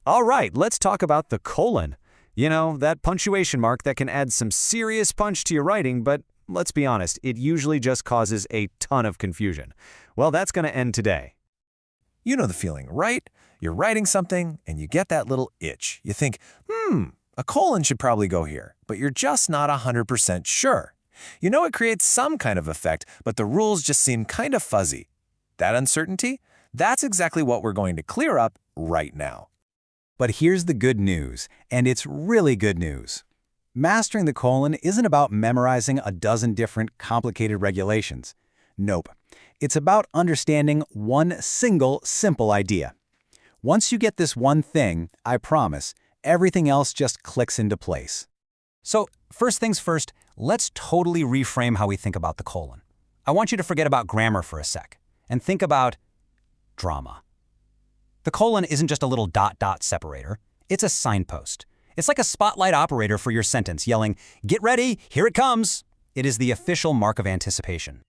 All right, let's talk about the colon. You know, that punctuation mark that can add some serious punch to your writing, but let's be honest, it usually just causes a ton of confusion. Well, that's going to end today. You know the feeling, right? You're writing something and you get that little itch. You think, a colon should probably go here, but you're just not 100% sure. You know it creates some kind of effect, but the rules just seem kind of fuzzy. That uncertainty? That's exactly what we're going to clear up right now. But here's the good news, and it's really good news. Mastering the colon isn't about memorizing a dozen different complicated regulations. Nope. It's about understanding one single simple idea. Once you get this one thing, I promise, everything else just clicks into place. So, first things first, let's totally reframe how we think about the colon. I want you to forget about grammar for a sec, and think about drama. The colon isn't just a little dot-dot separator. It's a signpost. It's like a spotlight operator for your sentence, yelling, "Get ready, here it comes!" It is the official mark of anticipation.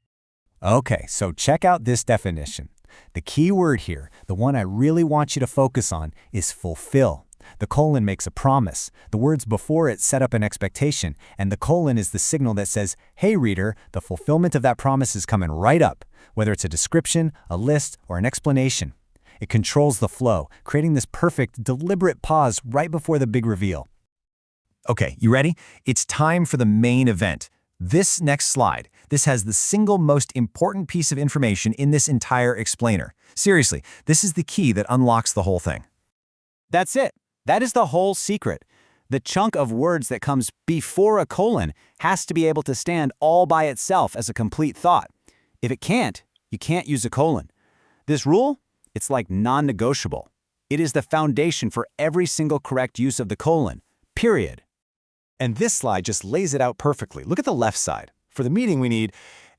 Okay, so check out this definition. The key word here, the one I really want you to focus on, is fulfill. The colon makes a promise. The words before it set up an expectation, and the colon is the signal that says, hey reader, the fulfillment of that promise is coming right up, whether it's a description, a list, or an explanation. It controls the flow, creating this perfect, deliberate pause right before the big reveal. Okay, you ready? It's time for the main event. This next slide. This has the single most important piece of information in this entire explainer. Seriously, this is the key that unlocks the whole thing. That's it. That is the whole secret. The chunk of words that comes before a colon has to be able to stand all by itself as a complete thought. If it can't, you can't use a colon. This rule? It's like non-negotiable. It is the foundation for every single correct use of the colon, period. And this slide just lays it out perfectly. Look at the left side. For the meaning we need,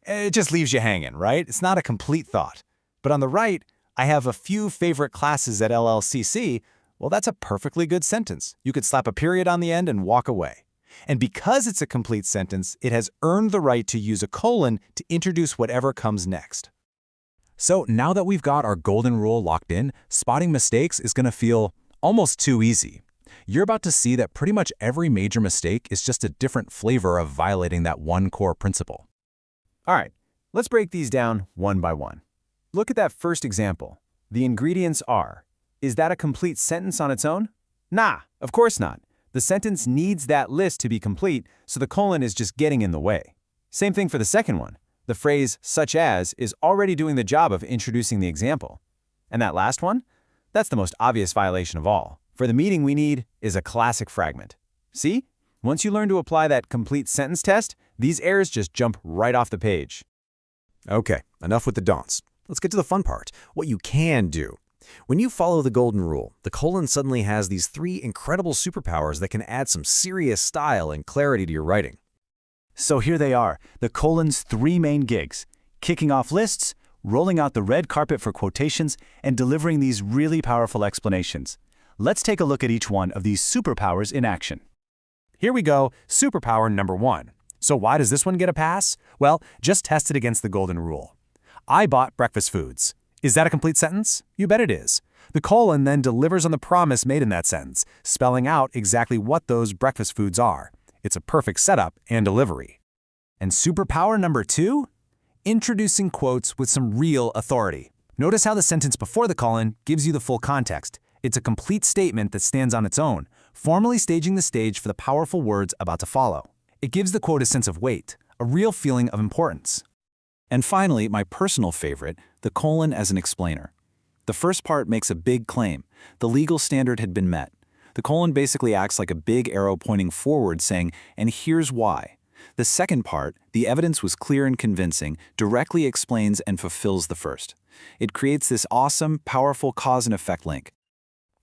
it just leaves you hanging, right? It's not a complete thought. But on the right, I have a few favorite classes at LLCC. Well, that's a perfectly good sentence. You could slap a period on the end and walk away. And because it's a complete sentence, it has earned the right to use a colon to introduce whatever comes next. So now that we've got our golden rule locked in, spotting mistakes is going to feel almost too easy. You're about to see that pretty much every major mistake is just a different flavor of violating that one core principle. All right, let's break these down one by one. Look at that first example. The ingredients are. Is that a complete sentence on its own? Nah, of course not. The sentence needs that list to be complete, so the colon is just getting in the way. Same thing for the second one. The phrase such as is already doing the job of introducing the example. And that last one? That's the most obvious violation of all. For the meaning we need is a classic fragment. See? Once you learn to apply that complete sentence test, these errors just jump right off the page. Okay, enough with the don'ts. Let's get to the fun part, what you can do. When you follow the golden rule, the colon suddenly has these three incredible superpowers that can add some serious style and clarity to your writing. So here they are, the colon's three main gigs: kicking off lists, rolling out the red carpet for quotations, and delivering these really powerful explanations. Let's take a look at each one of these superpowers in action. Here we go, superpower number 1. So why does this one get a pass? Well, just test it against the golden rule. I bought breakfast foods. Is that a complete sentence? You bet it is. The colon then delivers on the promise made in that sentence, spelling out exactly what those breakfast foods are. It's a perfect setup and delivery. And superpower number 2? Introducing quotes with some real authority. Notice how the sentence before the colon gives you the full context. It's a complete statement that stands on its own, formally staging the stage for the powerful words about to follow. It gives the quote a sense of weight, a real feeling of importance. And finally, my personal favorite, the colon as an explainer. The first part makes a big claim. The legal standard had been met. The colon basically acts like a big arrow pointing forward saying, and here's why. The second part, the evidence was clear and convincing, directly explains and fulfills the first. It creates this awesome, powerful cause and effect link.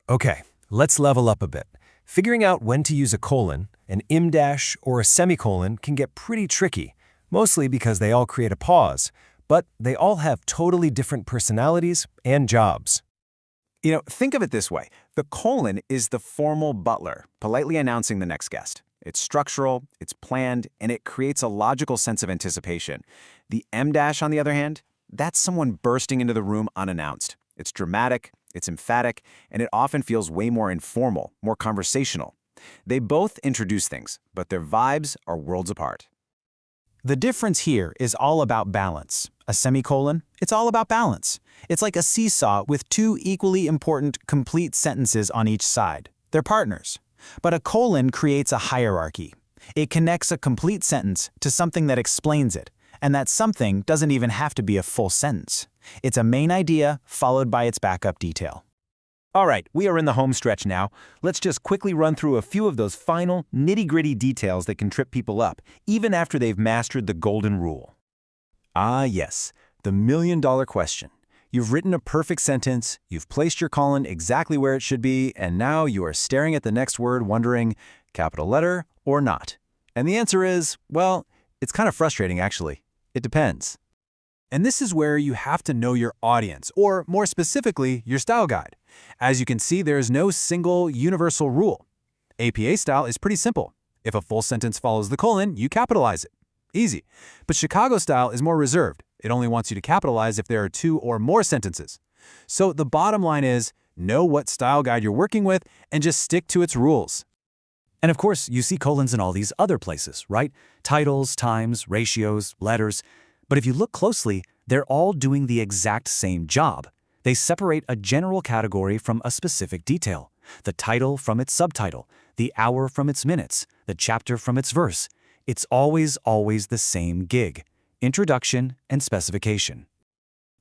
Okay, let's level up a bit. Figuring out when to use a colon, an em-dash, or a semicolon can get pretty tricky, mostly because they all create a pause, but they all have totally different personalities and jobs. You know, think of it this way. The colon is the formal butler, politely announcing the next guest. It's structural, it's planned, and it creates a logical sense of anticipation. The em-dash, on the other hand, that's someone bursting into the room unannounced. It's dramatic, it's emphatic, and it often feels way more informal, more conversational. They both introduce things, but their vibes are worlds apart. The difference here is all about balance. A semicolon, it's all about balance. It's like a seesaw with two equally important complete sentences on each side. They're partners. But a colon creates a hierarchy. It connects a complete sentence to something that explains it, and that something doesn't even have to be a full sentence. It's a main idea followed by its backup detail. All right, we are in the home stretch now. Let's just quickly run through a few of those final, nitty-gritty details that can trip people up, even after they've mastered the golden rule. Ah, yes, the million-dollar question. You've written a perfect sentence, you've placed your colon exactly where it should be, and now you are staring at the next word wondering, capital letter or not? And the answer is, well, it's kind of frustrating actually. It depends. And this is where you have to know your audience, or more specifically, your style guide. As you can see, there is no single universal rule. APA style is pretty simple. If a full sentence follows the colon, you capitalize it. Easy. But Chicago style is more reserved. It only wants you to capitalize if there are two or more sentences. So the bottom line is, know what style guide you're working with and just stick to its rules. And of course, you see colons in all these other places, right? Titles, times, ratios, letters. But if you look closely, they're all doing the exact same job. They separate a general category from a specific detail, the title from its subtitle, the hour from its minutes, the chapter from its verse. It's always the same gig: introduction and specification.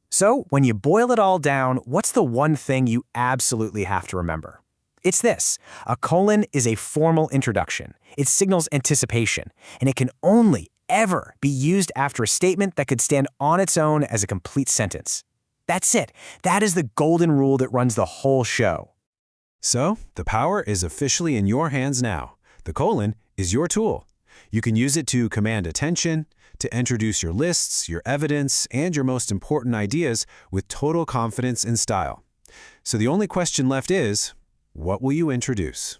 So, when you boil it all down, what's the one thing you absolutely have to remember? It's this: a colon is a formal introduction. It signals anticipation, and it can only ever be used after a statement that could stand on its own as a complete sentence. That's it. That is the golden rule that runs the whole show. So, the power is officially in your hands now. The colon is your tool. You can use it to command attention, to introduce your lists, your evidence, and your most important ideas with total confidence and style. So the only question left is, what will you introduce?